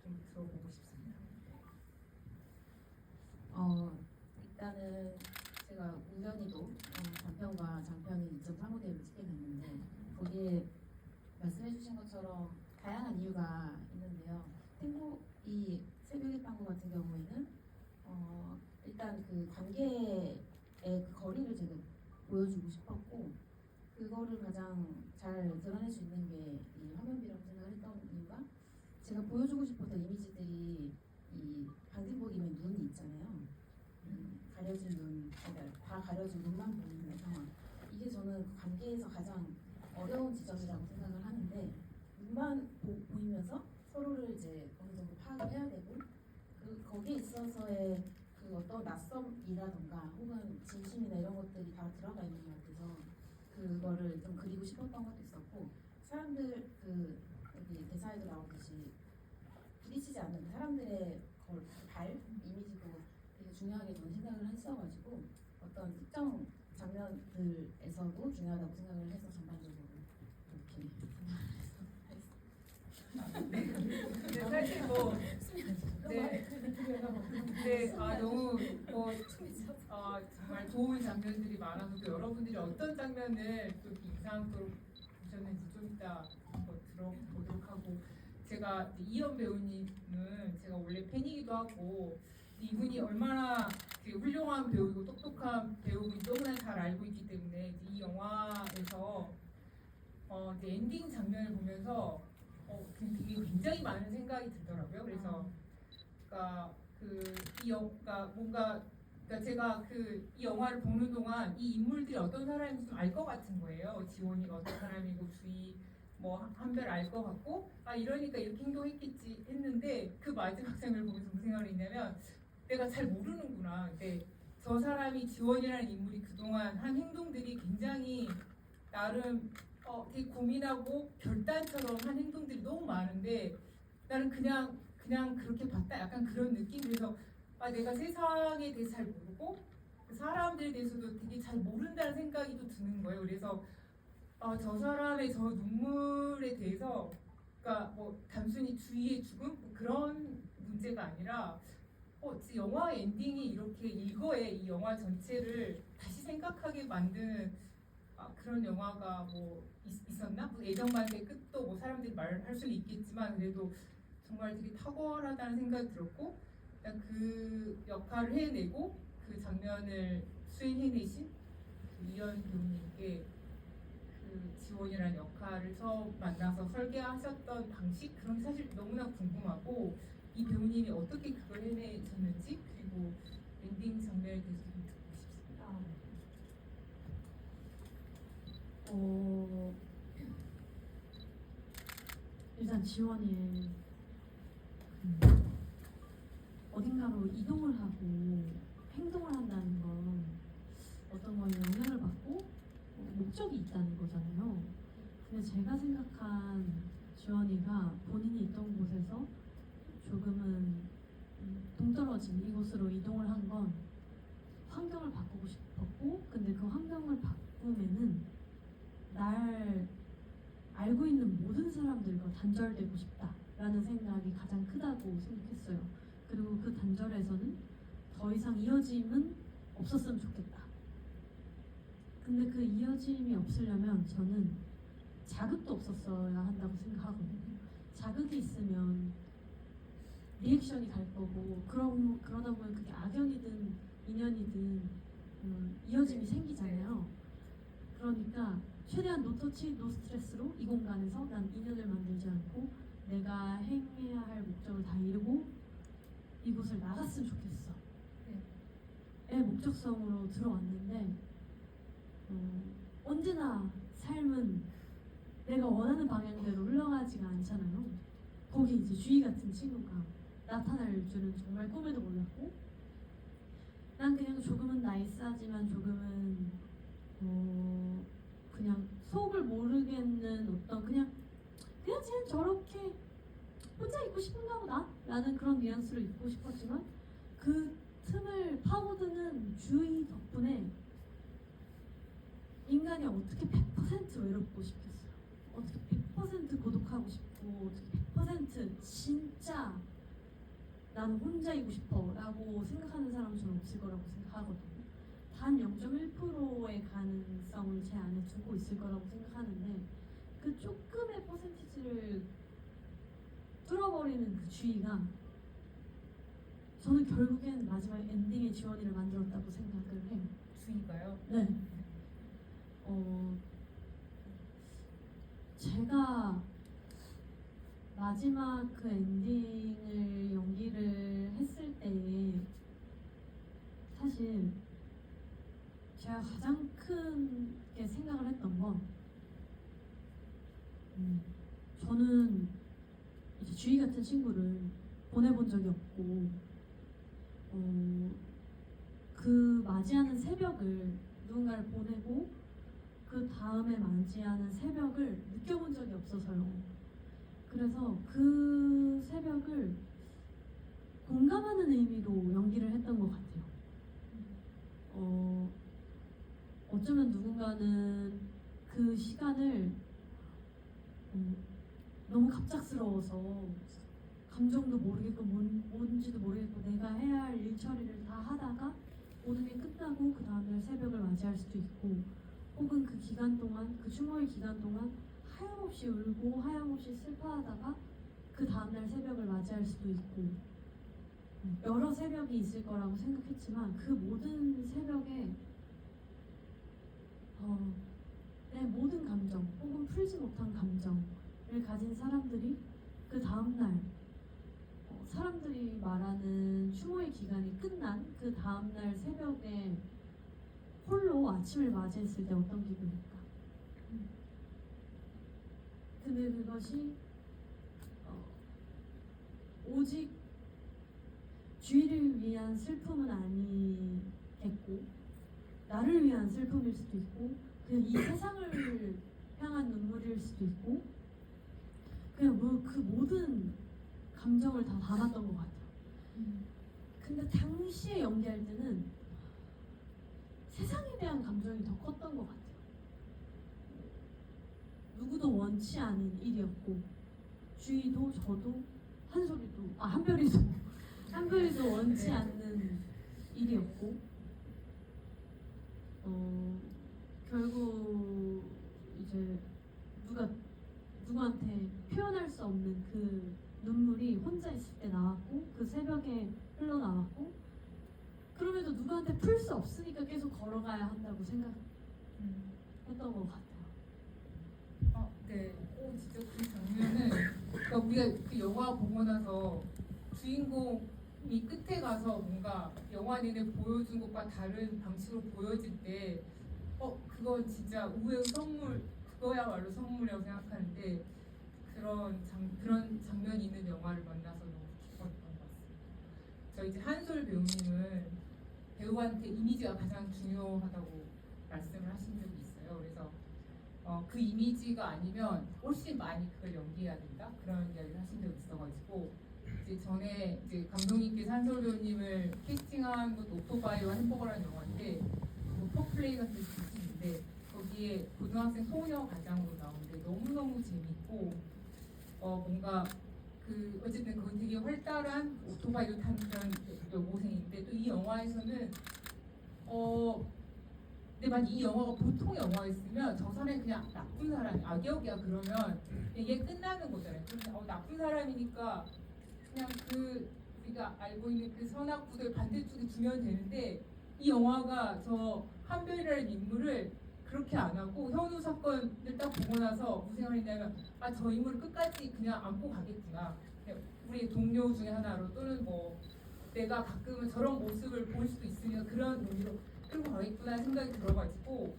좀 들어보고 싶습니다. 일단은 제가 우연히도 단편과 장편이 2.35대를 찍게 됐는데 거기에 말씀해주신 것처럼 다양한 이유가 있는데요. 이 새벽의 빵구 같은 경우에는 일단 그 관계의 그 거리를 제가 보여주고 싶었고 그거를 가장 잘 드러낼 수 있는 게 이 화면비라고 생각을 했던 이유가 제가 보여주고 싶었던 이미지들이 이 방진복이면 눈이 있잖아요. 가려진 눈, 그러니까 다 가려진 눈만 보이는 상황. 이게 저는 그 관계에서 가장 어려운 지점이라고 생각을 하는데 눈만 보이면서 서로를 이제 어느 정도 파악을 해야 되고 그 거기에 있어서의 그 어떤 낯섦이라던가 혹은 진심이나 이런 것들이 다 들어가 있는 것 같아서 그거를 좀 그리고 싶었던 것도 있었고 사람들 그 여기 대사에도 나오듯이 부딪히지 않는 사람들의 발 이미지도 되게 중요하게 저는 생각을 했어가지고 어떤 특정 장면들에서도 중요하다고 생각을 해서 전반적으로 이렇게 네, 사실 뭐 너무 정말 좋은 장면들이 많아서 또 여러분들이 어떤 장면을 또 인상적으로 보셨는지 좀 이따 들어보도록 하고 제가 이현 배우님은 제가 원래 팬이기도 하고 이분이 얼마나 훌륭한 배우이고 똑똑한 배우인지 너무나 잘 알고 있기 때문에 이 영화에서 엔딩 장면을 보면서 되게 굉장히 많은 생각이 들더라고요. 그래서 제가 이 영화를 보는 동안 이 인물들이 어떤 사람인지 좀 알 것 같은 거예요. 지원이가 어떤 사람이고 주희 뭐 한별 알 것 같고 이러니까 이렇게 행동했겠지 했는데 그 마지막 장면을 보면서 무슨 생각을 했냐면 내가 잘 모르는구나. 근데 저 사람이 지원이라는 인물이 그동안 한 행동들이 굉장히 나름 되게 고민하고 결단처럼 한 행동들이 너무 많은데 나는 그냥 그렇게 봤다 약간 그런 느낌. 그래서 내가 세상에 대해서 잘 모르고 그 사람들에 대해서도 되게 잘 모른다는 생각이 또 드는 거예요. 그래서 저 사람의 저 눈물에 대해서 뭐 단순히 주위의 죽음 뭐 그런 문제가 아니라 영화 엔딩이 이렇게 이거에 이 영화 전체를 다시 생각하게 만든 그런 영화가 뭐 있었나? 뭐 애정만의 끝도 뭐 사람들이 말할 수는 있겠지만 그래도 정말 되게 탁월하다는 생각이 들었고 그 역할을 해내고 그 장면을 수행해내신 그 이현 배우님께 그 지원이라는 역할을 처음 만나서 설계하셨던 방식 그런 게 사실 너무나 궁금하고 이 배우님이 어떻게 그걸 해내셨는지 그리고 엔딩 장면에 대해서 좀 듣고 싶습니다. 일단 지원이 어딘가로 이동을 하고 행동을 한다는 건 어떤 거에 영향을 받고 목적이 있다는 거잖아요. 근데 제가 생각한 지원이가 본인이 있던 곳에서 조금은 동떨어진 이곳으로 이동을 한 건 환경을 바꾸고 싶었고 근데 그 환경을 바꾸면은 날 알고 있는 모든 사람들과 단절되고 싶다라는 생각이 가장 크다고 생각했어요. 그리고 그 단절에서는 더 이상 이어짐은 없었으면 좋겠다. 근데 그 이어짐이 없으려면 저는 자극도 없었어야 한다고 생각하거든요. 자극이 있으면 리액션이 갈 거고 그러다 보면 그게 악연이든 인연이든 이어짐이 생기잖아요. 그러니까 최대한 노터치, 노스트레스로 이 공간에서 난 인연을 만들지 않고 내가 행해야 할 목적을 다 이루고 이곳을 나갔으면 좋겠어. 의 목적성으로 들어왔는데 언제나 삶은 내가 원하는 방향대로 흘러가지가 않잖아요. 거기 이제 주희 같은 친구가 나타날 줄은 정말 꿈에도 몰랐고 난 그냥 조금은 나이스하지만 조금은 그냥 속을 모르겠는 어떤 그냥 쟤는 저렇게 혼자 있고 싶은가 보다 라는 그런 뉘앙스로 있고 싶었지만 그 틈을 파고드는 주의 덕분에 인간이 어떻게 100% 외롭고 싶겠어요. 어떻게 100% 고독하고 싶고 어떻게 100% 진짜 나는 혼자이고 싶어라고 생각하는 사람은 저는 없을 거라고 생각하거든요. 단 0.1%의 가능성을 제 안에 두고 있을 거라고 생각하는데 그 조금의 퍼센티지를 뚫어버리는 그 주의가 저는 결국엔 마지막 엔딩의 지원이를 만들었다고 생각을 해요. 주의가요. 네. 제가 마지막 그 엔딩을 연기를 했을 때에 사실 제가 가장 크게 생각을 했던 건 저는 이제 주희 같은 친구를 보내본 적이 없고 그 맞이하는 새벽을 누군가를 보내고 그 다음에 맞이하는 새벽을 느껴본 적이 없어서요. 그래서 그 새벽을 공감하는 의미로 연기를 했던 것 같아요. 어쩌면 누군가는 그 시간을 너무 갑작스러워서 감정도 모르겠고 뭔지도 모르겠고 내가 해야 할 일 처리를 다 하다가 모든 게 끝나고 그 다음날 새벽을 맞이할 수도 있고 혹은 그 기간 동안 그 추모의 기간 동안 하염없이 울고 하염없이 슬퍼하다가 그 다음날 새벽을 맞이할 수도 있고 여러 새벽이 있을 거라고 생각했지만 그 모든 새벽에 내 모든 감정 혹은 풀지 못한 감정을 가진 사람들이 그 다음날 사람들이 말하는 추모의 기간이 끝난 그 다음날 새벽에 홀로 아침을 맞이했을 때 어떤 기분일까? 근데 그것이 오직 주위를 위한 슬픔은 아니겠고 나를 위한 슬픔일 수도 있고 그냥 이 세상을 향한 눈물일 수도 있고 그냥 그 모든 감정을 다 담았던 것 같아요. 근데 당시에 연기할 때는 세상에 대한 감정이 더 컸던 것 같아요. 누구도 원치 않은 일이었고 주희도 저도 한별이도 원치 네. 않는 일이었고 결국 이제 누구한테 표현할 수 없는 그 눈물이 혼자 있을 때 나왔고 그 새벽에 흘러나왔고 그럼에도 누구한테 풀 수 없으니까 계속 걸어가야 한다고 생각했던 것 같아요. 네. 진짜 그 장면은 그러니까 우리가 그 영화 보고 나서 주인공이 끝에 가서 뭔가 영화 내내 보여준 것과 다른 방식으로 보여질 때 그건 진짜 우의 선물 그거야말로 선물이라고 생각하는데 그런 장면이 있는 영화를 만나서 너무 기뻤던 것 같습니다. 저 이제 한솔 배우님은 배우한테 이미지가 가장 중요하다고 말씀을 하신 적이 있어요. 그래서 그 이미지가 아니면 훨씬 많이 그걸 연기해야 된다 그런 이야기를 하신 적이 있어가지고 이제 전에 이제 감독님께서 한솔 배우님을 캐스팅한 것도 오토바이와 햄버거라는 영화인데 퍼플레이 같은 작품인데 거기에 고등학생 소녀 가장으로 나오는데 너무너무 재밌고 뭔가 그 어쨌든 그건 되게 활달한 오토바이도 타는 여고생인데 또 이 영화에서는 근데 만약 이 영화가 보통 영화였으면 저 사람이 그냥 나쁜 사람이 악역이야 그러면 이게 끝나는 거잖아요. 그래서 나쁜 사람이니까 그냥 그 우리가 알고 있는 그 선악구도의 반대쪽에 두면 되는데 이 영화가 저 한별이라는 인물을 그렇게 안 하고 현우 사건을 딱 보고 나서 무슨 생각을 했냐면 저 인물을 끝까지 그냥 안고 가겠구나. 우리 동료 중에 하나로 또는 뭐 내가 가끔은 저런 모습을 볼 수도 있으면 그런 의미로 끌고 가겠구나 생각이 들어가지고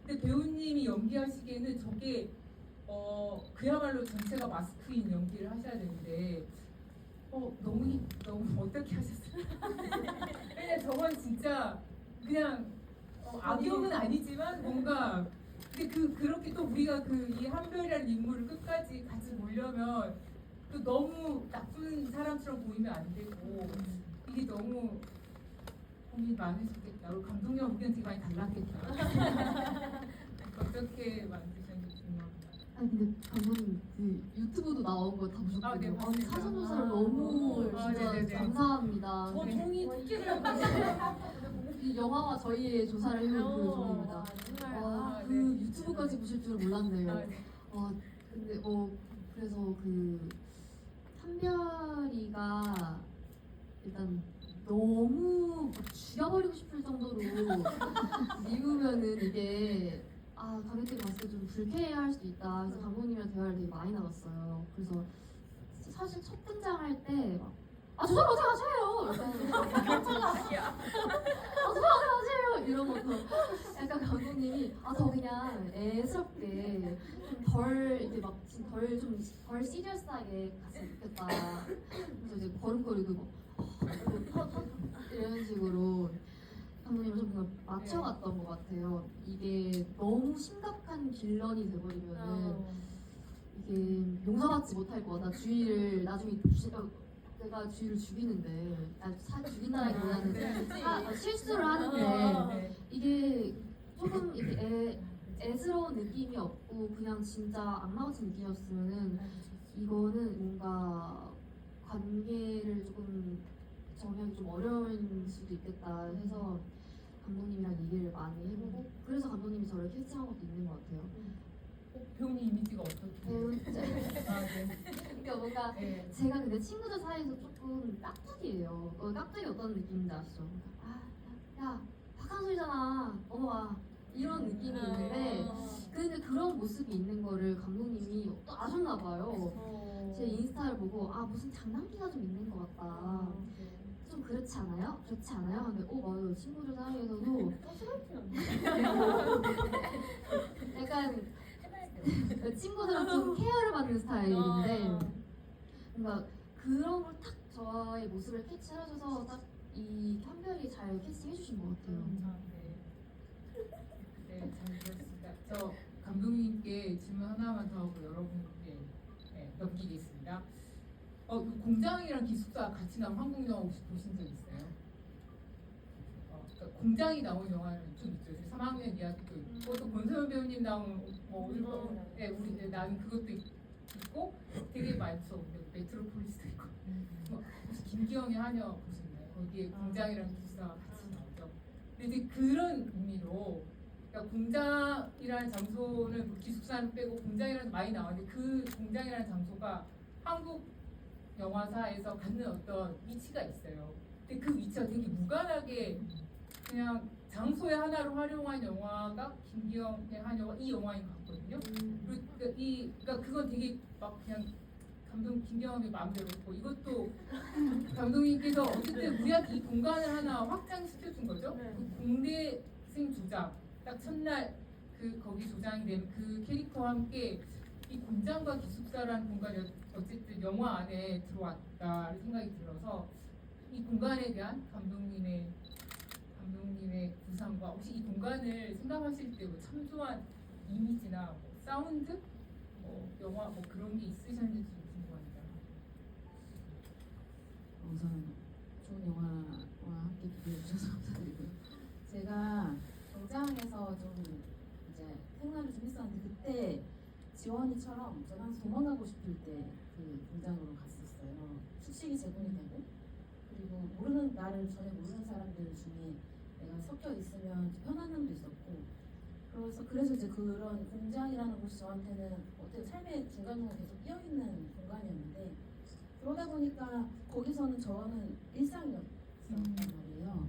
근데 배우님이 연기하시기에는 저게 그야말로 전체가 마스크인 연기를 하셔야 되는데 너무 어떻게 하셨어요? 왜냐면 저건 진짜 그냥 악역은 아니지만 뭔가 근데 그렇게 또 우리가 이 한별이라는 인물을 끝까지 같이 보려면 또 너무 나쁜 사람처럼 보이면 안 되고 이게 너무 고민 많으셨겠다. 우리 감독님 의견 되게 많이 달랐겠다. 어떻게 만드셨는지 궁금합니다. 아니 근데 감독님 그 유튜브도 나온 거 다 보셨군요. 아, 네, 아니 봤습니다. 사전 조사를 너무 아, 진짜 네네네. 감사합니다. 저 종이 특기를 이 영화와 저희의 조사를 해온 그 종입니다. 정말 와, 네. 그 유튜브까지 보실 줄 몰랐네요. 아, 네. 와, 근데 그래서 그 한별이가 일단 너무 막 죽여버리고 싶을 정도로 미우면은 이게 관객들이 봤을 때 좀 불쾌할 수도 있다. 그래서 감독님이랑 대화를 되게 많이 나눴어요. 그래서 사실 첫 분장 할 때 저 사람 어디 가세요? 하세요 이러면서 약간 감독님이 더 그냥 애스럽게 덜 이렇게 막덜 시리어스하게 갔으면 좋겠다. 그래서 이제 걸음걸이도 막 이런 식으로 감독님을 좀 뭔가 맞춰갔던 것 같아요. 이게 너무 심각한 빌런이 돼버리면은 이게 용서받지 못할 거다. 주의를 나중에 내가 주의를 죽이는데 죽인다기보다는 실수를 하는데 네. 이게 조금 이렇게 애스러운 느낌이 없고 그냥 진짜 악마 같은 느낌이었으면은 이거는 뭔가 관계를 조금 정하기 좀 어려울 수도 있겠다 해서 감독님이랑 얘기를 많이 해보고 그래서 감독님이 저를 캐스팅한 것도 있는 것 같아요. 배우님 이미지가 어떻게? 배우 아, 네. 그러니까 뭔가 네. 제가 근데 친구들 사이에서 조금 깍두기예요. 깍두기 어떤 느낌인지 아시죠? 야 박한솔이잖아 넘어와 이런 느낌이 있는데 근데 그런 모습이 있는 거를 감독님이 또 아셨나 봐요. 제 인스타를 보고 무슨 장난기가 좀 있는 것 같다. 좀 그렇지 않아요? 그렇지 않아요? 근데 맞아요. 친구들 사이에서도 약간 친구들은 좀 케어를 받는 스타일인데 뭔가 그런 걸 딱 저의 모습을 캐치하셔서 딱 이 한별이 잘 캐스팅 해주신 것 같아요. 네, 잘 들었습니다. 저 감독님께 질문 하나만 더 하고 여러분께 넘기겠습니다. 그 공장이랑 기숙사 같이 나온 한국 영화 혹시 보신 적 있어요? 그러니까 공장이 나온 영화는 좀 있죠. 3학년 이야기도 있고 또 권소연 배우님 나온 우리 나는 그것도 있고 되게 많죠. 메트로폴리스도 있고 혹시 김기영의 하녀 보셨나요? 거기에 공장이랑 기숙사가 같이 나오죠. 근데 이제 그런 의미로 그러니까 공장이라는 장소는 기숙사는 빼고 공장이라는 많이 나왔는데 그 공장이라는 장소가 한국 영화사에서 갖는 어떤 위치가 있어요. 근데 그 위치가 되게 무관하게 그냥 장소의 하나로 활용한 영화가 김기영의 하녀가 이 영화인 것 같거든요. 그러니까 그건 되게 막 그냥 김기영의 마음대로고 이것도 감독님께서 어쨌든 우리한테 이 공간을 하나 확장시켜 준 거죠. 그 공대생 조장 딱 첫날 거기 조장이 된 그 캐릭터와 함께 이 공장과 기숙사라는 공간이 어쨌든 영화 안에 들어왔다는 생각이 들어서 이 공간에 대한 감독님의 구상과 혹시 이 공간을 생각하실 때 참조한 이미지나 사운드, 영화 그런 게 있으셨는지 좀 궁금합니다. 우선 좋은 영화와 함께 기대해 주셔서 감사드리고요. 제가 공장에서 좀 이제 생활을 좀 했었는데 그때 지원이처럼 제가 항상 도망가고 싶을 때 그 공장으로 갔었어요. 숙식이 제공이 되고 그리고 나를 전혀 모르는 사람들 중에 내가 섞여 있으면 편안함도 있었고 그래서 이제 그런 공장이라는 곳이 저한테는 어떻게 삶의 중간중간 계속 끼어 있는 공간이었는데 그러다 보니까 거기서는 저는 일상이었단 말이에요.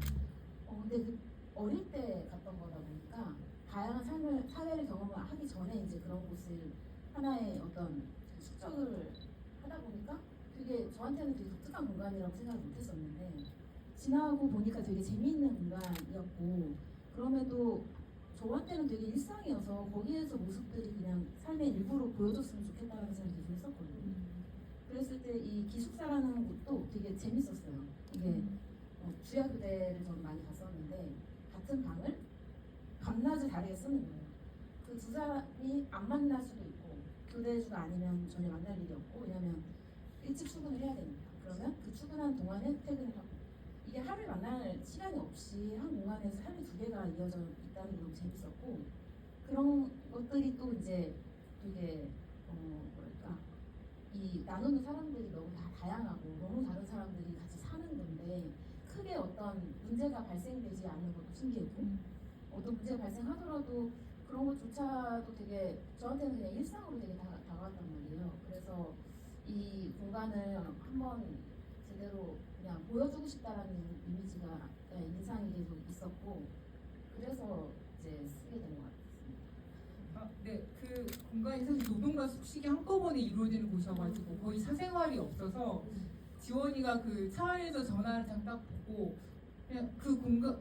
근데 어릴 때 갔던 거다 보니까 다양한 사회를 경험을 하기 전에 이제 그런 곳을 하나의 어떤 축적을 하다 보니까 되게 저한테는 되게 독특한 공간이라고 생각을 못했었는데 지나고 보니까 되게 재미있는 공간이었고 그럼에도 저한테는 되게 일상이어서 거기에서 모습들이 그냥 삶의 일부로 보여줬으면 좋겠다는 생각이 계속 했었거든요. 그랬을 때 이 기숙사라는 곳도 되게 재밌었어요. 이게 주야 교대를 저는 많이 갔었는데 같은 방을 밤낮을 다르게 쓰는 거예요. 그 두 사람이 안 만날 수도 있고 교대주가 아니면 전혀 만날 일이 없고 왜냐면 일찍 출근을 해야 되니까 그러면 그 출근한 동안에 퇴근을 하고 이게 하루에 만날 시간이 없이 한 공간에서 삶이 두 개가 이어져 있다는 게 너무 재밌었고 그런 것들이 또 이제 되게 뭐랄까 이 나누는 사람들이 너무 다 다양하고 너무 다른 사람들이 같이 사는 건데 크게 어떤 문제가 발생되지 않는 것도 신기했고 어떤 문제가 발생하더라도 그런 것조차도 되게 저한테는 그냥 일상으로 되게 다가왔단 말이에요. 그래서 이 공간을 한번 제대로 그냥 보여주고 싶다라는 이미지가 인상이 계속 있었고 그래서 이제 쓰게 된 것 같습니다. 네, 그 공간이 사실 노동과 숙식이 한꺼번에 이루어지는 곳이어가지고 거의 사생활이 없어서 지원이가 그 차 안에서 전화를 잠깐 보고 그냥 그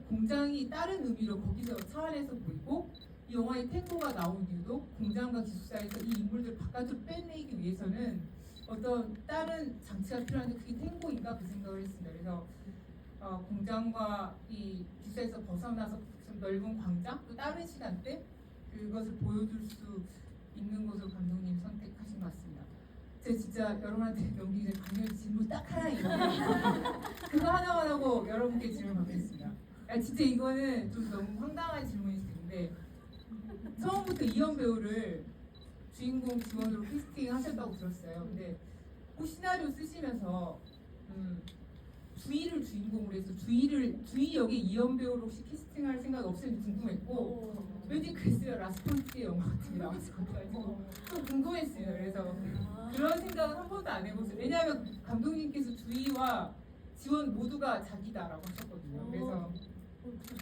공장이 다른 의미로 거기서 차 안에서 보이고 이 영화의 탱고가 나온 이유도 공장과 기숙사에서 이 인물들을 바깥으로 빼내기 위해서는 어떤 다른 장치가 필요한데 그게 탱고인가 그 생각을 했습니다. 그래서 공장과 이 기숙사에서 벗어나서 좀 넓은 광장 또 다른 시간대 그것을 보여줄 수 있는 것으로 감독님이 선택하신 것 같습니다. 제가 진짜 여러분한테 넘기기 전에 강연 질문 딱 하나 있는데 그거 하나만 하고 여러분께 질문 받겠습니다. 진짜 이거는 좀 너무 황당한 질문일 수 있는데 처음부터 이현 배우를 주인공 지원으로 캐스팅 하셨다고 들었어요. 근데 그 시나리오 쓰시면서 주희를 주인공으로 해서 주희 역의 이현 배우를 혹시 캐스팅할 생각 없었는지 궁금했고 왠지 글쎄요 라스폰트의 영화 같은 게 나왔을 것 같아가지고 좀 궁금했어요. 그래서 그런 생각은 한 번도 안 해봤어요. 왜냐하면 감독님께서 주희와 지원 모두가 자기다라고 하셨거든요. 그래서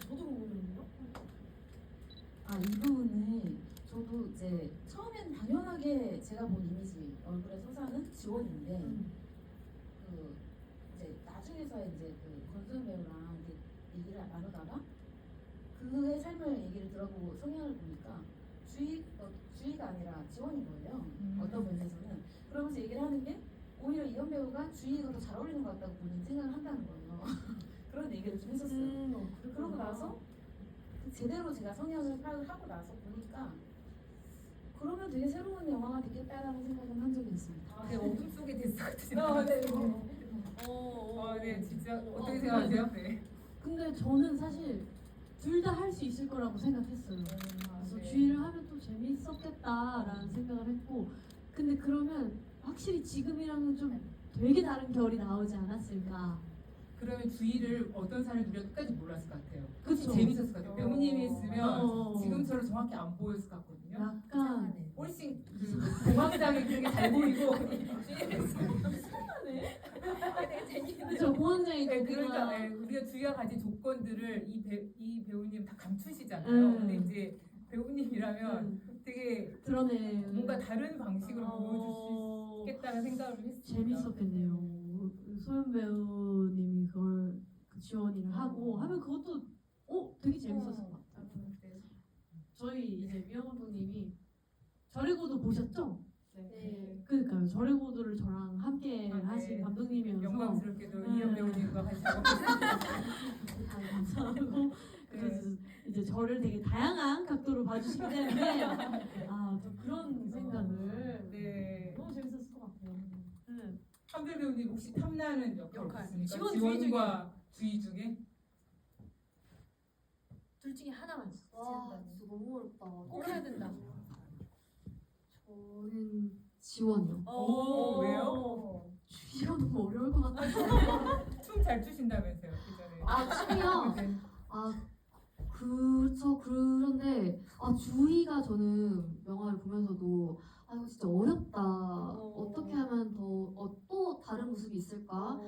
저도 궁금해요. 이 부분을 저도 이제 처음엔 당연하게 제가 본 이미지 얼굴에 서사는 지원인데 그 이제 나중에서 이제 그 권수현 배우랑 이렇게 얘기를 나누다가 그의 삶을 얘기를 들어보고 성향을 보니까 주희가 아니라 지원인 거예요. 어떤 면에서는 그러면서 얘기를 하는 게 오히려 이현 배우가 주희가 더 잘 어울리는 것 같다고 본인 생각을 한다는 거예요. 그런 얘기를 좀 했었어요. 그러고 나서 제대로 제가 성향을 파악을 하고 나서 보니까 그러면 되게 새로운 영화가 되겠다라는 생각은 한 적이 있습니다. 네, 어둠 속의 데스 같은 네, 진짜 어떻게 생각하세요? 네. 근데 저는 사실 둘 다 할 수 있을 거라고 생각했어요. 그래서 네. 주의를 하면 또 재밌었겠다라는 생각을 했고, 근데 그러면 확실히 지금이랑은 좀 되게 다른 결이 나오지 않았을까. 그러면 주희를 어떤 사람이 누려 끝까지 몰랐을 것 같아요. 그쵸. 재밌었을 것 같아요. 배우님이 했으면 어. 지금처럼 정확히 안 보였을 것 같거든요. 약간 훨씬 그 공황장애 그게 잘 보이고 그쵸, 공황장애 네, 도구가 그러니까 네, 우리가 주희가 가진 조건들을 이 배우님 다 감추시잖아요. 근데 이제 배우님이라면 되게 드러내 뭔가 다른 방식으로 보여줄 수 있겠다는 생각을 했습니다. 재밌었겠네요. 소연 배우님이 그걸 그 지원이를 하고 하면 그것도 되게 재밌었을 것 같아요. 네. 저희 이제 미영 감독님이 저리고도 보셨죠? 네. 그러니까요. 저리고도를 저랑 함께 아, 네. 하신 감독님이어서 영광스럽게도 네. 이현 배우님과 같이 작업했습니다. 감사하고 그래서 이제 저를 되게 다양한 각도로 봐주시기 때문에 또 그런 생각을 네. 너무 재밌었을 것 같아요. 한별 배우님 혹시 탐나는 역할 없습니까? 지원, 지원과 주희 중에? 둘 중에 하나만 와 진짜 너무 어렵다. 꼭 해야 된다. 저는 지원이요. 왜요? 주희가 너무 어려울 것 같아서. 춤 잘 추신다면서요, 그 전에. 춤이요? 네. 그렇죠. 그런데 주희가 저는 영화를 보면서도 이거 진짜 어렵다. 어떻게 하면 또 다른 모습이 있을까?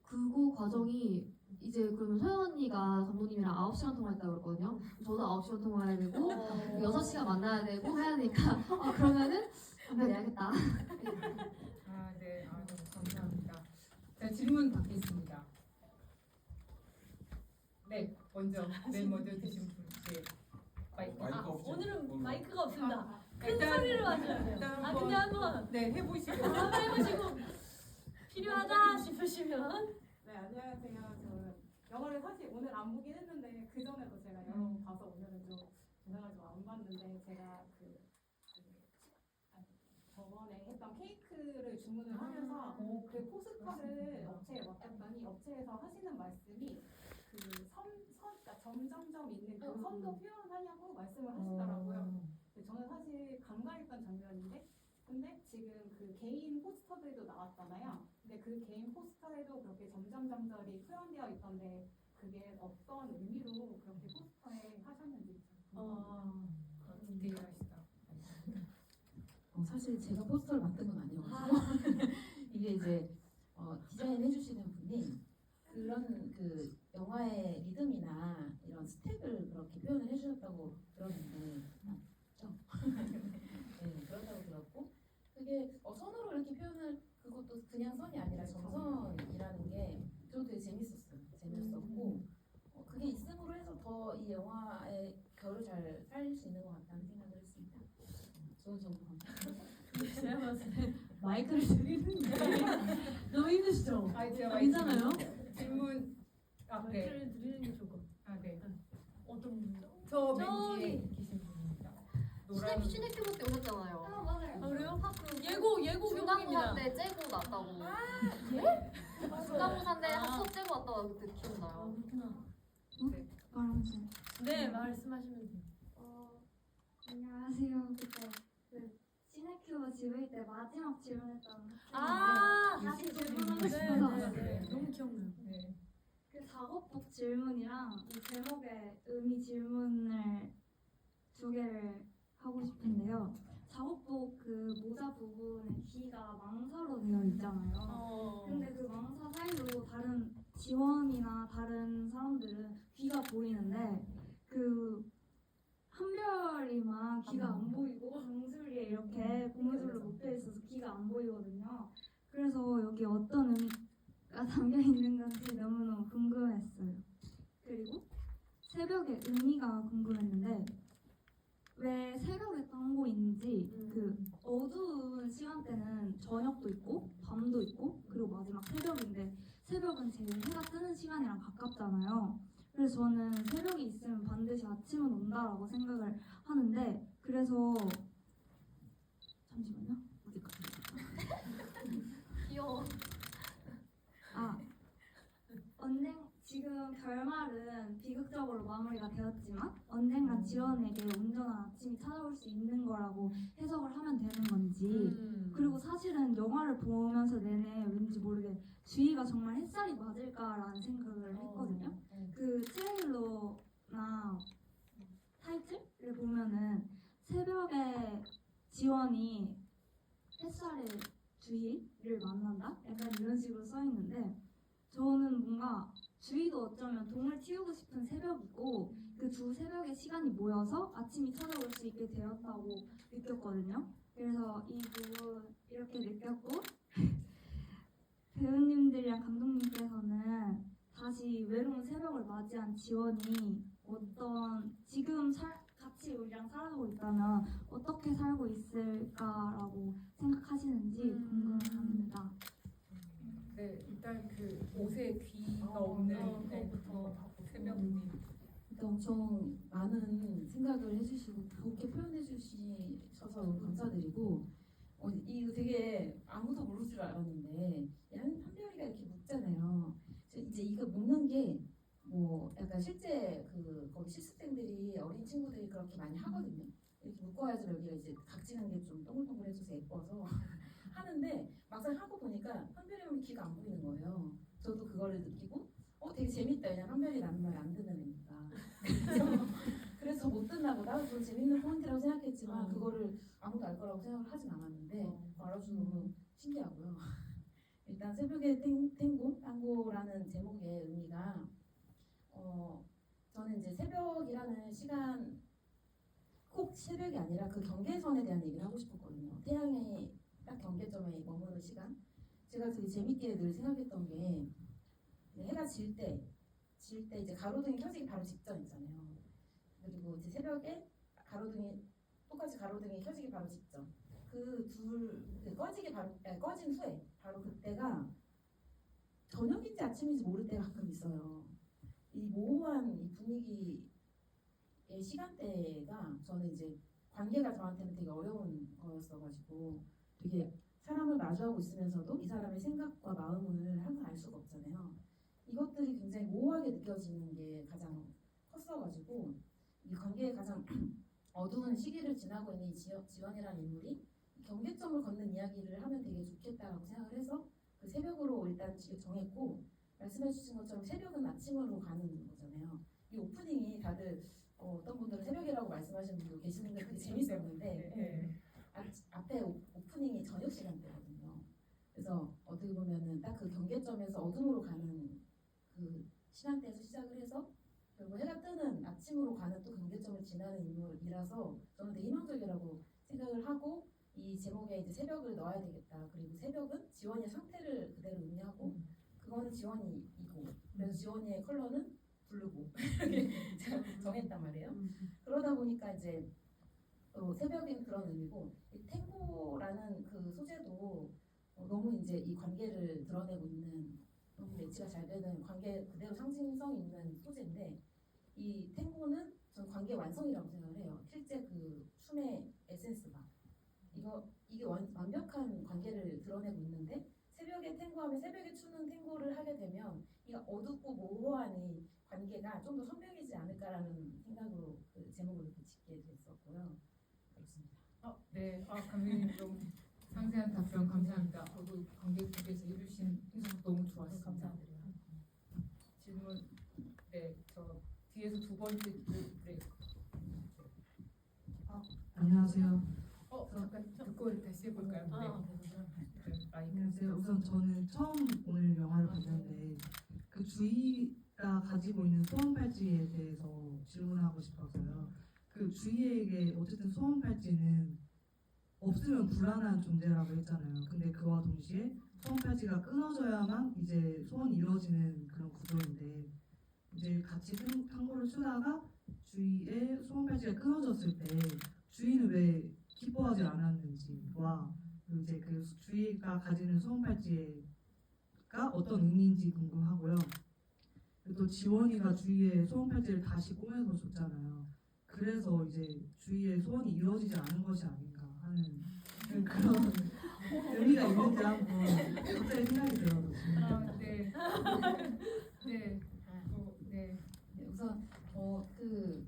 그거 과정이 이제 그러면 소연 언니가 감독님이랑 9시간 통화했다고 그랬거든요. 저도 9시간 통화해야 되고 6시간 만나야 되고 해야 되니까 그러면은 담배 내야겠다. 네. 너무 감사합니다. 자, 질문 받겠습니다. 네, 맨 먼저 드신 분. 네. 마이크 없죠? 오늘은 마이크가 없습니다. 큰 일단- 소리로 하셔야 돼요. 일단 근데 한번 네, 해보시죠. 한번 해보시고 필요하다 싶으시면 네, 안녕하세요. 저는 영화를 사실 오늘 안 보긴 했는데 그 전에도 제가 여러 번 봐서 오늘은 좀 영화를 좀 안 봤는데 제가 저번에 했던 케이크를 주문을 하면서 그 포스터를 업체에 맡겼더니 업체에서 하시는 말씀이 그러니까 점점점 있는 그 선도 표현하냐고 말씀을 하시더라고요. 근데 저는 사실 감가했던 장면인데 근데 지금 그 개인 포스터들도 나왔잖아요. 근데 그 개인 포스터에도 그렇게 점점점절이 표현되어 있던데 그게 어떤 의미로 그렇게 포스터에 하셨는지 좀 궁금합니다. 디테일하시다. 사실 제가 포스터를 만든 건 아니어가지고 이게 이제 디자인 해주시는 분이 그런 그 영화의 리듬이나 이런 스텝을 그렇게 표현을 해주셨다고 들었는데 맞죠? 네, 그렇다고 들었고 그게 선으로 이렇게 표현을 그것도 그냥 선이 아니라 점선이라는 게 저도 되게 재밌었고 그게 있음으로 해서 더 이 영화의 결을 잘 살릴 수 있는 것 같다는 생각을 했습니다. 좋은 정보 감사합니다. 제가 봤을 때 마이크를 드리는데 너무 힘드시죠? 제가 괜찮아요? 질문 네. 마이크를 드리는 게 좋을 것 같아요. 네. 어떤 분이요? 저 맨 저기. 뒤에 계신 분입니다. 노란 시네큐밖에 오셨잖아요. 맞아요. 아 그래요? 그 예고 중간고사 교육입니다. 때 째고 났다고. 예? 중간고사 때 아. 수업 째고 왔다고 그때 기억나요. 그렇구나. 말하세요. 네 말씀하시면 돼요. 안녕하세요. 그때 그 시네큐브 지을 때 마지막 질문했던 다시 질문하고 네, 싶어서 너무 기억나요. 네. 그 작업복 질문이랑 이 제목의 의미 질문을 두 개를 하고 싶은데요. 작업복 그 모자 부분에 귀가 망사로 되어 있잖아요. 근데 그 망사 사이로 다른 지원이나 다른 사람들은 귀가 보이는데 그 한별이만 귀가 안 보이고 정수리에 이렇게 고무줄로 묶여 있어서 귀가 안 보이거든요. 그래서 여기 어떤 의미가 담겨 있는 건지 너무너무 궁금했어요. 그리고 새벽의 의미가 궁금했는데 왜 새벽에 광고인지 그 어두운 시간대는 저녁도 있고 밤도 있고 그리고 마지막 새벽인데 새벽은 제일 해가 뜨는 시간이랑 가깝잖아요. 그래서 저는 새벽이 있으면 반드시 아침은 온다라고 생각을 하는데 그래서 잠시만요. 어디까지? 귀여워. 지금 결말은 비극적으로 마무리가 되었지만 언젠간 지원에게 온전한 아침이 찾아올 수 있는 거라고 해석을 하면 되는 건지 그리고 사실은 영화를 보면서 내내 왠지 모르게 주위가 정말 햇살이 맞을까라는 생각을 했거든요. 그 트레일러나 타이틀을 보면은 새벽에 지원이 햇살의 주희를 만난다? 약간 이런 식으로 써 있는데 저는 뭔가 주희도 어쩌면 동을 틔우고 싶은 새벽이고 그 두 새벽의 시간이 모여서 아침이 찾아올 수 있게 되었다고 느꼈거든요. 그래서 이 부분 이렇게 느꼈고 배우님들이랑 감독님께서는 다시 외로운 새벽을 맞이한 지원이 어떤 지금 같이 우리랑 살아가고 있다면 어떻게 살고 있을까라고 생각하시는지 궁금합니다. 네, 일단 그 옷에 귀가 없는 그거 새벽 의미. 그러니까 엄청 많은 생각을 해주시고 좋게 표현해 주셔서 감사드리고 이거 되게 아무도 모를 줄 알았는데 한별이가 이렇게 묶잖아요. 이제 이거 묶는 게 뭐 약간 실제 그 거기 실습생들이 어린 친구들이 그렇게 많이 하거든요. 이렇게 묶어야지 여기가 이제 각지는 게 좀 동글동글해져서 예뻐서 하는데 막상 하고 보니까 한별이 귀가 안 보이는 거예요. 저도 그거를 느끼고 되게 재밌다. 왜냐면 한별이라는 말 안 듣는 애니까. 그래서 못 듣나 보다. 그건 재밌는 포인트라고 생각했지만 그거를 아무도 알 거라고 생각을 하진 않았는데 알아주셔서 너무 신기하고요. 일단 새벽의 탱고라는 제목의 의미가 저는 이제 새벽이라는 시간 꼭 새벽이 아니라 그 경계선에 대한 얘기를 하고 싶었거든요. 태양이 딱 경계점에 머무는 시간. 제가 되게 재밌게 늘 생각했던 게 해가 질 때 이제 가로등이 켜지기 바로 직전 있잖아요. 그리고 이제 새벽에 똑같이 가로등이 켜지기 바로 직전. 꺼진 후에 바로 그때가 저녁인지 아침인지 모를 때가 가끔 있어요. 이 모호한 이 분위기의 시간대가 저는 이제 관계가 저한테는 되게 어려운 거였어가지고 되게 사람을 마주하고 있으면서도 이 사람의 생각과 마음을 항상 알 수가 없잖아요. 이것들이 굉장히 모호하게 느껴지는 게 가장 컸어가지고 이 관계의 가장 어두운 시기를 지나고 있는 이 지원이라는 인물이 경계점을 걷는 이야기를 하면 되게 좋겠다라고 생각을 해서 그 새벽으로 일단 정했고 말씀해주신 것처럼 새벽은 아침으로 가는 거잖아요. 이 오프닝이 다들 어떤 분들은 새벽이라고 말씀하시는 분도 계시는데 되게 재밌었는데 앞에 오프닝이 저녁 시간대거든요. 그래서 어떻게 보면은 딱 그 경계점에서 어둠으로 가는 그 시간대에서 시작을 해서 결국 해가 뜨는 아침으로 가는 또 경계점을 지나는 인물이라서 저는 되게 희망적이라고 생각을 하고 이 제목에 이제 새벽을 넣어야 되겠다. 그리고 새벽은 지원이의 상태를 그대로 의미하고 그거는 지원이이고 그래서 지원이의 컬러는 블루고 이렇게 제가 정했단 말이에요. 그러다 보니까 이제 새벽인 그런 의미고 이 탱고라는 그 소재도 너무 이제 이 관계를 드러내고 있는 너무 매치가 잘 되는 관계 그대로 상징성 있는 소재인데 이 탱고는 저는 관계 완성이라고 생각을 해요. 실제 그 춤의 에센스가 이게 완벽한 관계를 드러내고 있는데 새벽에 탱고하면 새벽에 추는 탱고를 하게 되면 이 어둡고 모호한 이 관계가 좀 더 선명해지지 않을까라는 생각으로 그 제목을 이렇게 짓게 됐었고요. 그렇습니다. 네, 감독님 좀 상세한 답변 감사합니다. 그리고 관객분께서 해주신 해석 너무 좋았습니다. 감사드려요. 질문, 네, 저 뒤에서 두 번째 네. 안녕하세요. 잠깐 듣고 다시 해볼까요? 네, 마이크. 안녕하세요. 우선 저는 처음 오늘 영화를 봤는데 그 주희가 가지고 있는 소원 팔찌에 대해서 질문하고 싶어서요. 그 주희에게 어쨌든 소원 팔찌는 없으면 불안한 존재라고 했잖아요. 근데 그와 동시에 소원 팔찌가 끊어져야만 이제 소원이 이루어지는 그런 구조인데 이제 같이 탐구를 추다가 주희의 소원 팔찌가 끊어졌을 때 주희는 왜 기뻐하지 않았는지와 이제 그 주희가 가지는 소원 팔찌가 어떤 의미인지 궁금하고요. 그리고 또 지원이가 주희의 소원 팔찌를 다시 꼬매서 줬잖아요. 그래서 이제 주희의 소원이 이루어지지 않은 것이 아닌가 하는 그런 의미가 있는지 한번 갑자기 생각이 들어서 네. 네. 네. 네, 우선 그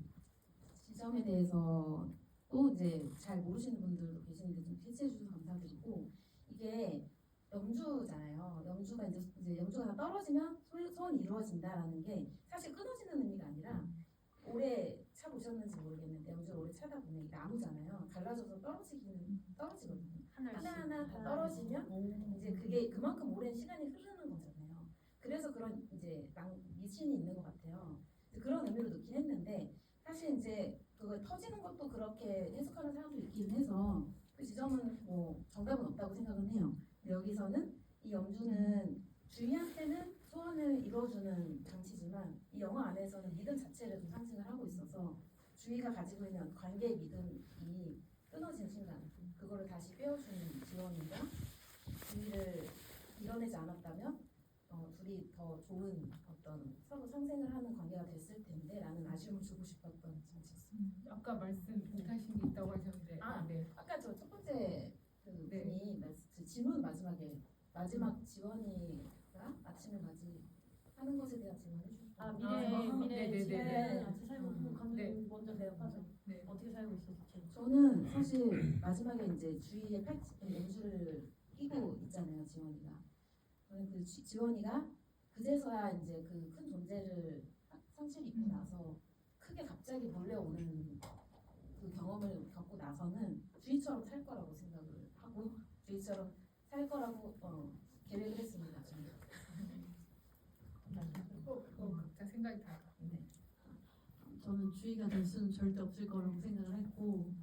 지점에 대해서 또 이제 잘 모르시는 분들도 계시는데 좀 캐치해 주셔서 감사드리고 이게 염주잖아요. 염주가 이제 염주가 다 떨어지면 소원이 이루어진다라는 게 사실 끊어지는 의미가 아니라 오래 차 보셨는지 모르겠는데 염주를 오래 차다 보면 이게 나무잖아요. 갈라져서 떨어지거든요. 하나하나 다 떨어지면 이제 그게 그만큼 오랜 시간이 흐르는 거잖아요. 그래서 그런 이제 미신이 있는 것 같아요. 그런 의미로 넣긴 했는데 사실 이제 그걸 터지는 것도 그렇게 해석하는 사람도 있긴 해서 그 지점은 뭐 정답은 없다고 생각은 해요. 근데 여기서는 이 염주는 주희한테는 소원을 이루어주는 장치지만 이 영화 안에서는 믿음 자체를 좀 상징을 하고 있어서 주희가 가지고 있는 관계의 믿음이 끊어지는 순간 그거를 다시 빼어주는 지원이가 주희를 이뤄내지 않았다면 둘이 더 좋은 어떤 서로 상생을 하는 관계가 됐을 텐데 라는 아쉬움을 주고 싶었던 장치였습니다. 아까 말씀 못하신 게 있다고 하셨는데 네. 아까 저 첫 번째 그 네. 분이 그 질문 마지막 지원이가 아침을 맞이하는 것에 대한 질문을 해주셨어요. 미래 지금 네. 같이 살고 있고 감독님 먼저 대답하죠. 네. 어떻게 살고 있었지? 저는 사실 마지막에 이제 주위에 연주를 끼고 있잖아요, 지원이가. 저는 그 지원이가 그제서야 이제 그 큰 존재를 상실이 입고 나서 크게 갑자기 몰려오는 그 경험을 겪고 나서는 주희처럼 살 거라고 생각을 하고 주희처럼 살 거라고 계획을 했습니다. 저는. 각자 생각이 다. 네. 저는 주의가 될 수는 절대 없을 거라고 생각을 했고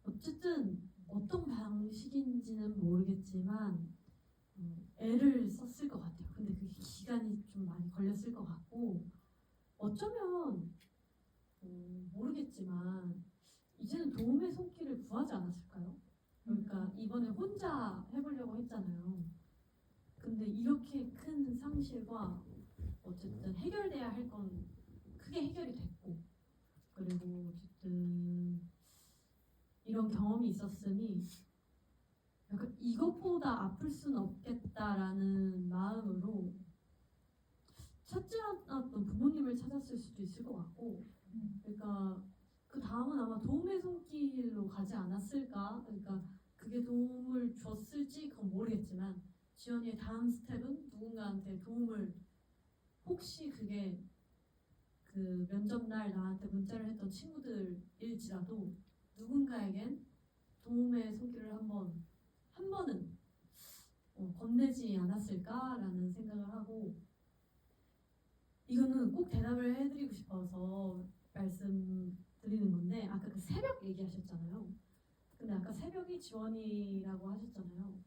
어쨌든 어떤 방식인지는 모르겠지만 애를 썼을 것 같아요. 근데 그게 기간이 좀 많이 걸렸을 것 같고 어쩌면 모르겠지만 이제는 도움의 손길을 구하지 않았을까요? 그러니까 이번에 혼자 해보려고 했잖아요. 근데 이렇게 큰 상실과 어쨌든 해결돼야 할 건 크게 해결이 됐고 그리고 어쨌든 이런 경험이 있었으니 약간 이것보다 아플 수는 없겠다라는 마음으로 찾지 않았던 부모님을 찾았을 수도 있을 것 같고 그러니까 그 다음은 아마 도움의 손길로 가지 않았을까? 그러니까 그게 도움을 줬을지 그건 모르겠지만 지원이의 다음 스텝은 누군가한테 도움을 혹시 그게 그 면접 날 나한테 문자를 했던 친구들일지라도 누군가에겐 도움의 손길을 한 번은 건네지 않았을까라는 생각을 하고 이거는 꼭 대답을 해드리고 싶어서 말씀드리는 건데 아까 그 새벽 얘기하셨잖아요. 근데 아까 새벽이 지원이라고 하셨잖아요.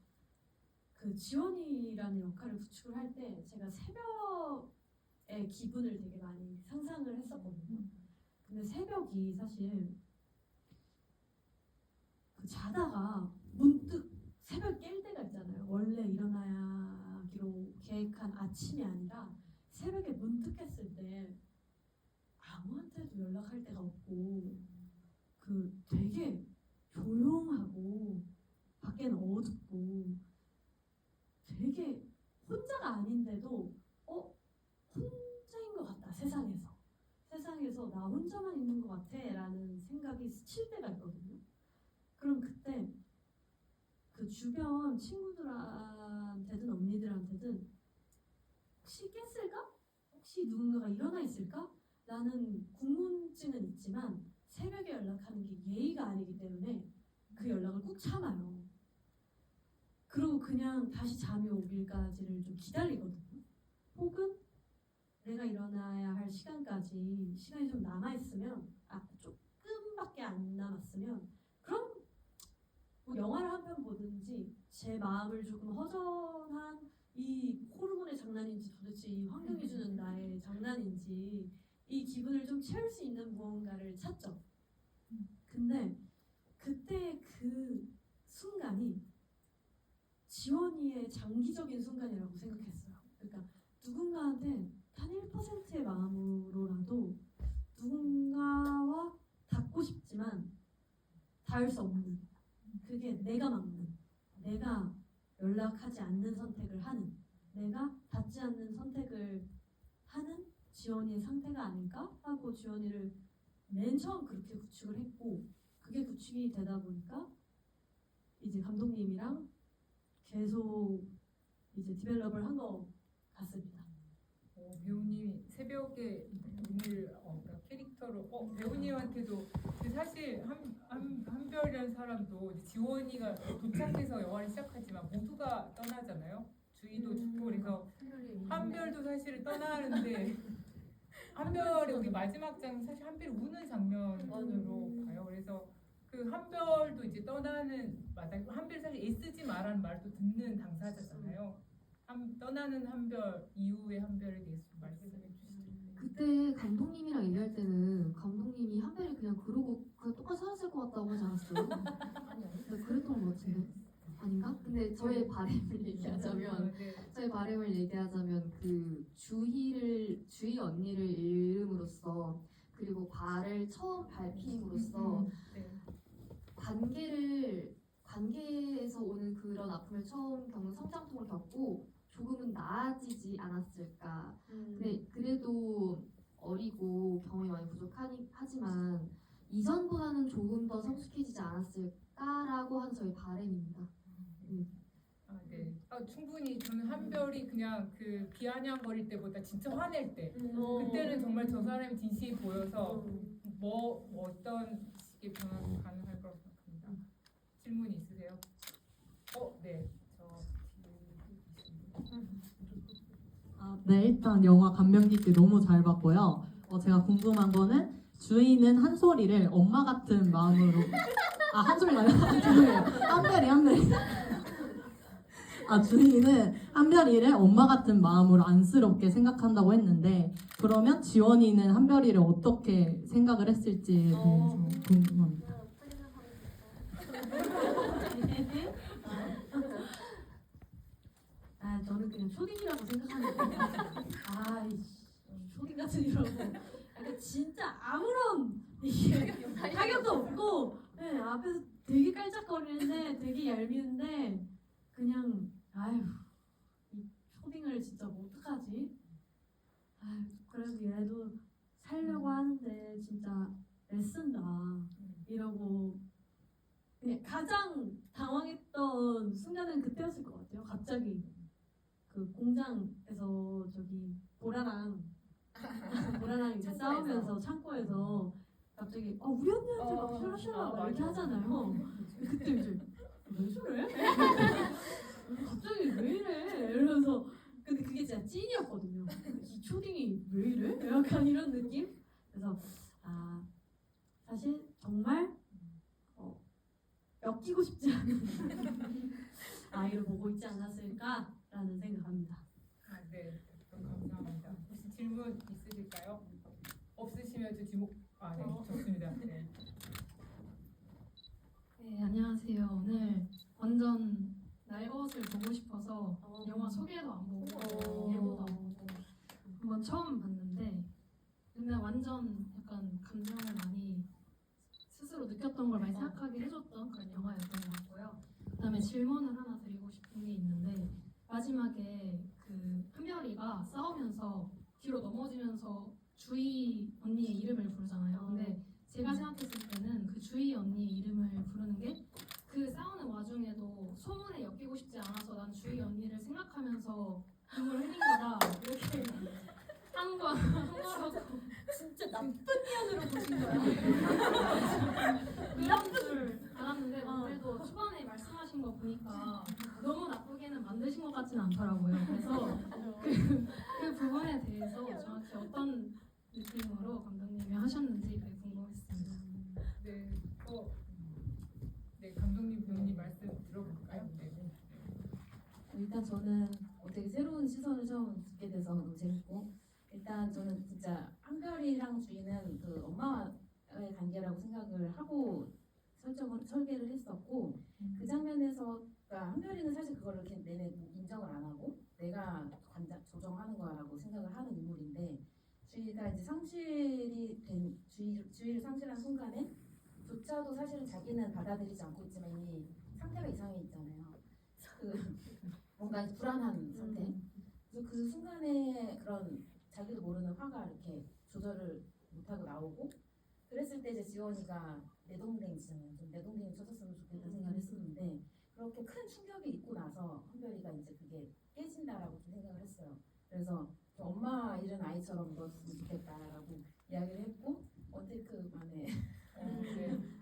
그 지원이라는 역할을 구축을 할 때 제가 새벽의 기분을 되게 많이 상상을 했었거든요. 근데 새벽이 사실 그 자다가 문득 새벽 깰 때가 있잖아요. 원래 일어나기로 계획한 아침이 아니라 새벽에 문득 깼을 때 아무한테도 연락할 데가 없고 그 되게 조용하고 밖에는 어둡고 되게 혼자가 아닌데도 혼자인 것 같다 세상에서 나 혼자만 있는 것 같아 라는 생각이 스칠 때가 있거든요. 그럼 그때 그 주변 친구들한테든 언니들한테든 혹시 깼을까? 혹시 누군가가 일어나 있을까? 라는 궁금증은 있지만 새벽에 연락하는 게 예의가 아니기 때문에 그 연락을 꾹 참아요. 그리고 그냥 다시 잠이 오길까지를 좀 기다리거든요. 혹은 내가 일어나야 할 시간이 좀 남아있으면 조금밖에 안 남았으면 그럼 뭐 영화를 한 편 보든지 제 마음을 조금 허전한 이 호르몬의 장난인지 도대체 이 환경이 주는 나의 장난인지 이 기분을 좀 채울 수 있는 무언가를 찾죠. 근데 그때 그 순간이 지원이의 장기적인 순간이라고 생각했어요. 그러니까 누군가한테 단 1%의 마음으로라도 누군가와 닿고 싶지만 닿을 수 없는 그게 내가 막는 내가 연락하지 않는 선택을 하는 내가 닿지 않는 선택을 하는 지원이의 상태가 아닐까 하고 지원이를 맨 처음 그렇게 구축을 했고 그게 구축이 되다 보니까 이제 감독님이랑 계속 이제 디벨롭을 한 것 같습니다. 배우님이 새벽에 오늘 그러니까 캐릭터로 배우님한테도 사실 한별이라는 사람도 이제 지원이가 도착해서 영화를 시작하지만 모두가 떠나잖아요. 주희도 죽고 그래서 한별도 사실은 떠나는데 한별의 우리 마지막 장 사실 한별이 우는 장면으로 봐요. 그래서 그 한별도 이제 떠나는 한별 사실 애쓰지 마라는 말도 듣는 당사자잖아요. 떠나는 한별 이후의 한별에 대해서 좀 말씀해 주시죠. 그때 감독님이랑 얘기할 때는 감독님이 한별이 그냥 그러고 그냥 똑같이 살았을 것 같다고 하지 않았어요? 네, 그랬던 것 같은데 아닌가? 근데 저의 바램을 얘기하자면 그 주희 언니를 잃음으로써 그리고 발을 처음 밟힘으로써 관계에서 오는 그런 아픔을 처음 겪는 성장통을 겪고 조금은 나아지지 않았을까. 근데 그래도 어리고 경험이 많이 부족하지만 이전보다는 조금 더 성숙해지지 않았을까라고 하는 저희 바람입니다. 네. 충분히 저는 한별이 그냥 그 비아냥거릴 때보다 진짜 화낼 때 그때는 정말 저 사람이 진심이 보여서 어떤 식의 변화가 가능할 거라고 생각합니다. 질문 있으세요? 네. 네, 일단 영화 감명 깊게 너무 잘 봤고요. 제가 궁금한 거는 주희는 한솔이를 엄마 같은 마음으로 한솔이 말고 죄송해요. 한별이 주희는 한별이를 엄마 같은 마음으로 안쓰럽게 생각한다고 했는데 그러면 지원이는 한별이를 어떻게 생각을 했을지에 대해서 궁금합니다. 저는 그냥 초딩이라고 생각하는데 초딩 같은 이러고 진짜 아무런 타격도 없고 앞에서 되게 깔짝거리는데 되게 얄미운데 그냥 이 초딩을 진짜 뭐 어떡하지? 그래도 얘도 살려고 하는데 진짜 애쓴다 이러고 그냥 가장 당황했던 순간은 그때였을 것 같아요. 갑자기 그 공장에서 저기 보라랑 이제 싸우면서 창고에서 갑자기 우리 언니한테 막 샤라샤라 막 이렇게 하잖아요. 그때 이제 왜 저래? 갑자기 왜 이래? 이러면서 근데 그게 진짜 찐이었거든요. 이 초딩이 왜 이래? 약간 이런 느낌? 그래서 사실 정말 엮이고 싶지 않은 아이를 보고 있지 않았을까라는 생각합니다. 네, 감사합니다. 혹시 질문 있으실까요? 없으시면 저 지목. 네, 좋습니다. 네. 네, 안녕하세요. 오늘 완전 날것을 보고 싶어서 영화 소개도 안 보고 예고도 안 보고 한번 처음 봤는데 근데 완전 약간 감정을 많이 스스로 느꼈던 걸 많이 생각하게 해줬던 그런 영화였던 것 같고요. 그다음에 질문을 하나 드리고 싶은 게 있는데 마지막에 그 한별이가 싸우면서 뒤로 넘어지면서 주희 언니의 이름을 부르잖아요. 근데 제가 생각했을 때는 그 주희 언니의 이름을 부르는 게 그 싸우는 와중에도 소문에 엮이고 싶지 않아서 난 주희 언니를 생각하면서 눈물 흘린 거다 이렇게 한 거라고 진짜 나쁜 년으로 보신 거야. 그런 줄 알았는데 그래도 초반에 말씀하신 거 보니까 너무 나쁘게는 만드신 것 같지는 않더라고요. 그래서 그 부분에 대해서 정확히 어떤 느낌으로 감독님이 하셨는지 되게 궁금했습니다. 네, 네, 감독님, 배우님 말씀 들어볼까요? 네. 일단 저는 되게 새로운 시선을 처음 듣게 돼서 너무 재밌고 일단 저는 진짜 한별이랑 주희는 그 엄마와의 관계라고 생각을 하고 설계를 했었고 그 장면에서 그러니까 한별이는 사실 그거를 이렇게 내내 인정을 안 하고 내가 조정하는 거라고 생각을 하는 인물인데 주희가 이제 상실이 된 주희를 상실한 순간에 조차도 사실은 자기는 받아들이지 않고 있지만 이미 상태가 이상해 있잖아요. 그 뭔가 불안한 상태. 그래서 그 순간에 그런 자기도 모르는 화가 이렇게 조절을 못하고 나오고 그랬을 때 이제 지원이가 내 동생이잖아요. 좀 내 동생이 쳐줬으면 좋겠다는 생각을 했었는데 그렇게 큰 충격이 있고 나서 한별이가 이제 그게 깨진다라고 좀 생각을 했어요. 그래서 좀 엄마 잃은 아이처럼 울었으면 좋겠다라고 이야기를 했고 언테이크 만에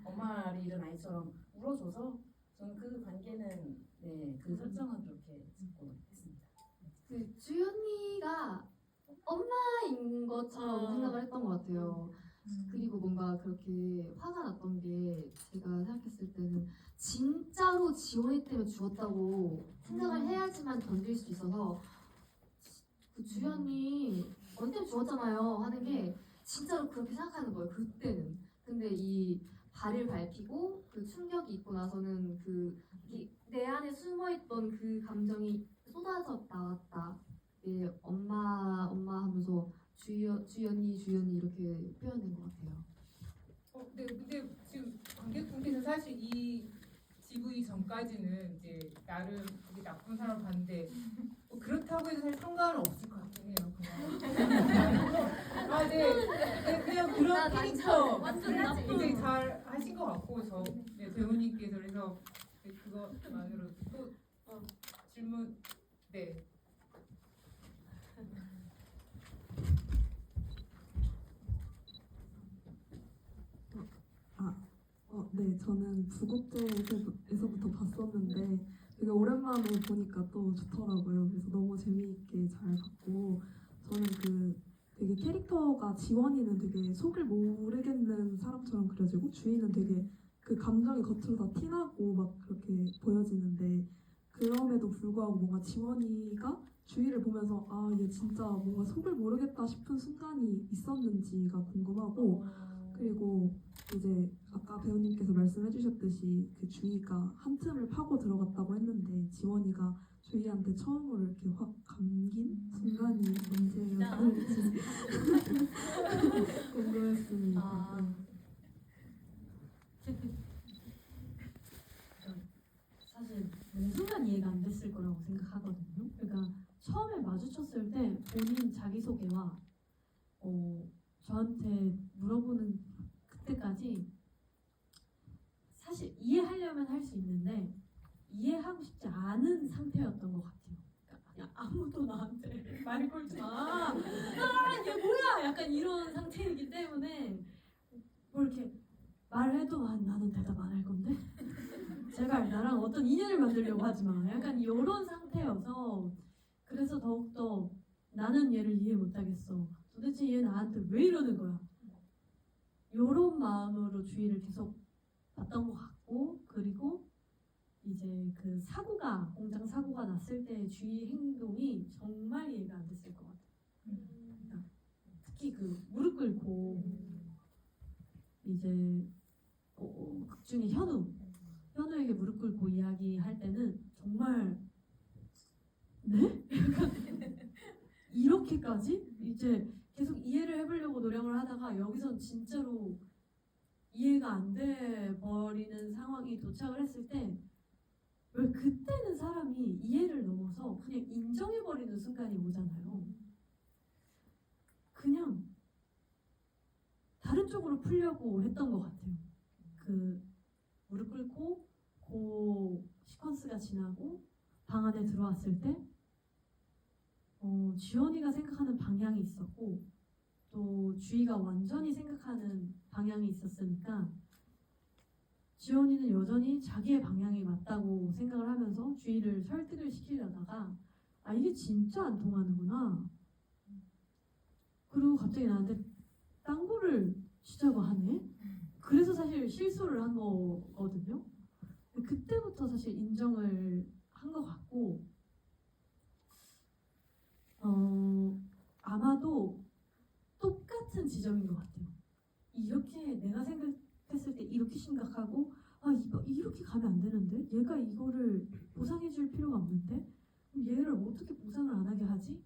엄마를 잃은 아이처럼 울어줘서 저는 그 관계는 그 설정은 그렇게 짓고 했습니다. 그 주연이가 엄마인 것처럼 생각을 했던 것 같아요. 그리고 뭔가 그렇게 화가 났던 게 제가 생각했을 때는 진짜로 지원이 때문에 죽었다고 생각을 해야지만 견딜 수 있어서 그 주연이 언니 때문에 죽었잖아요 하는 게 진짜로 그렇게 생각하는 거예요 그때는. 근데 이 발을 밟히고 그 충격이 있고 나서는 내 안에 숨어있던 그 감정이 쏟아져 나왔다. 엄마 하면서 주연이 이렇게 표현된 것 같아요. 네, 근데 지금 관객분께서 사실 이 GV 전까지는 이제 나름 되게 나쁜 사람을 봤는데 그렇다고 해서 사실 상관은 없을 것 같긴 해요. 그냥 네, 그냥 그런 캐릭터 굉장히 잘 하신 것 같고 배우님께서 그래서 그것만으로 또 질문 네. 네, 저는 부곡제에서부터 봤었는데 되게 오랜만에 보니까 또 좋더라고요. 그래서 너무 재미있게 잘 봤고 저는 그 되게 캐릭터가 지원이는 되게 속을 모르겠는 사람처럼 그려지고 주희는 되게 그 감정이 겉으로 다 티나고 막 그렇게 보여지는데 그럼에도 불구하고 뭔가 지원이가 주희를 보면서 얘 진짜 뭔가 속을 모르겠다 싶은 순간이 있었는지가 궁금하고 그리고 이제 아까 배우님께서 말씀해주셨듯이 그 주희가 한 틈을 파고 들어갔다고 했는데 지원이가 주희한테 처음으로 이렇게 확 감긴 순간이 언제였는지 궁금했습니다. 사실 그 순간 이해가 안 됐을 거라고 생각하거든요. 그러니까 처음에 마주쳤을 때 본인 자기소개와 저한테 물어보는 그 그때까지 사실 이해하려면 할 수 있는데 이해하고 싶지 않은 상태였던 것 같아요. 그러니까 그냥 아무도 나한테 말 걸지 마. 아, 얘 뭐야? 약간 이런 상태이기 때문에 뭐 이렇게 말해도 나는 대답 안 할 건데 제발 나랑 어떤 인연을 만들려고 하지 마. 약간 이런 상태여서 그래서 더욱더 나는 얘를 이해 못하겠어. 도대체 얘 나한테 왜 이러는 거야? 이런 마음으로 주의를 계속 봤던 것 같고 그리고 이제 그 사고가 공장 사고가 났을 때 주의 행동이 정말 이해가 안 됐을 것 같아요. 그러니까 특히 그 무릎 꿇고 이제 극 중에 현우에게 무릎 꿇고 이야기할 때는 정말 네? 이렇게까지 이제 계속 이해를 해보려고 노력을 하다가 여기선 진짜로 이해가 안 돼 버리는 상황이 도착을 했을 때 왜 그때는 사람이 이해를 넘어서 그냥 인정해버리는 순간이 오잖아요. 그냥 다른 쪽으로 풀려고 했던 것 같아요. 그 무릎 꿇고 그 시퀀스가 지나고 방 안에 들어왔을 때 지원이가 생각하는 방향이 있었고 또 주희가 완전히 생각하는 방향이 있었으니까 지원이는 여전히 자기의 방향이 맞다고 생각을 하면서 주희를 설득을 시키려다가 아 이게 진짜 안 통하는구나. 그리고 갑자기 나한테 땅굴을 치자고 하네. 그래서 사실 실수를 한 거거든요. 그때부터 사실 인정을 한 것 같고 아마도 똑같은 지점인 것 같아요. 이렇게 내가 생각했을 때 이렇게 심각하고 이렇게 가면 안 되는데 얘가 이거를 보상해 줄 필요가 없는데 그럼 얘를 어떻게 보상을 안 하게 하지?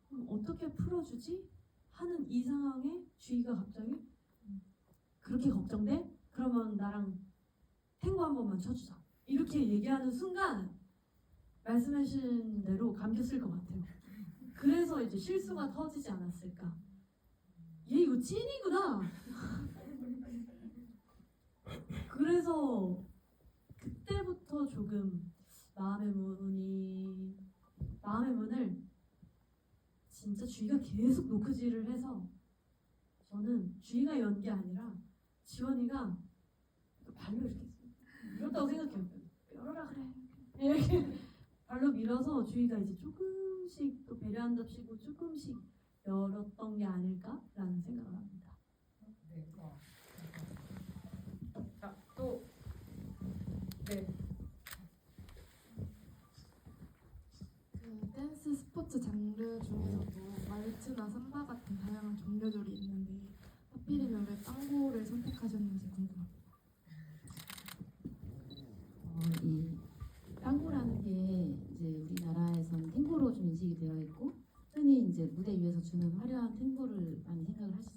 그럼 어떻게 풀어주지? 하는 이 상황에 주희가 갑자기 그렇게 걱정돼? 그러면 나랑 탱고 한 번만 쳐주자 이렇게 얘기하는 순간 말씀하신 대로 감겼을 것 같아요. 그래서 이제 실수가 터지지 않았을까. 얘 이거 찐이구나. 그래서 그때부터 조금 마음의 문을 진짜 주희가 계속 노크질을 해서 저는 주희가 연 게 아니라 지원이가 발로 이렇게 이렇다고 생각해요. 열어라 그래. 이렇게 발로 밀어서 주희가 이제 조금씩 또 배려한답시고 조금씩 열었던 게 아닐까라는 생각을 합니다. 네. 자, 또 네. 그 댄스 스포츠 장르 중에서도 말츠나 삼바 같은 다양한 종류들이 있는데 하필이면 왜 땅고를 선택하셨는지 궁금합니다. 이 땅고라는 게 이제 우리나라에서는 탱고로 좀 인식이 되어 있고 흔히 이제 무대 위에서 주는 화려한 탱고를 많이 생각을 하시잖아요.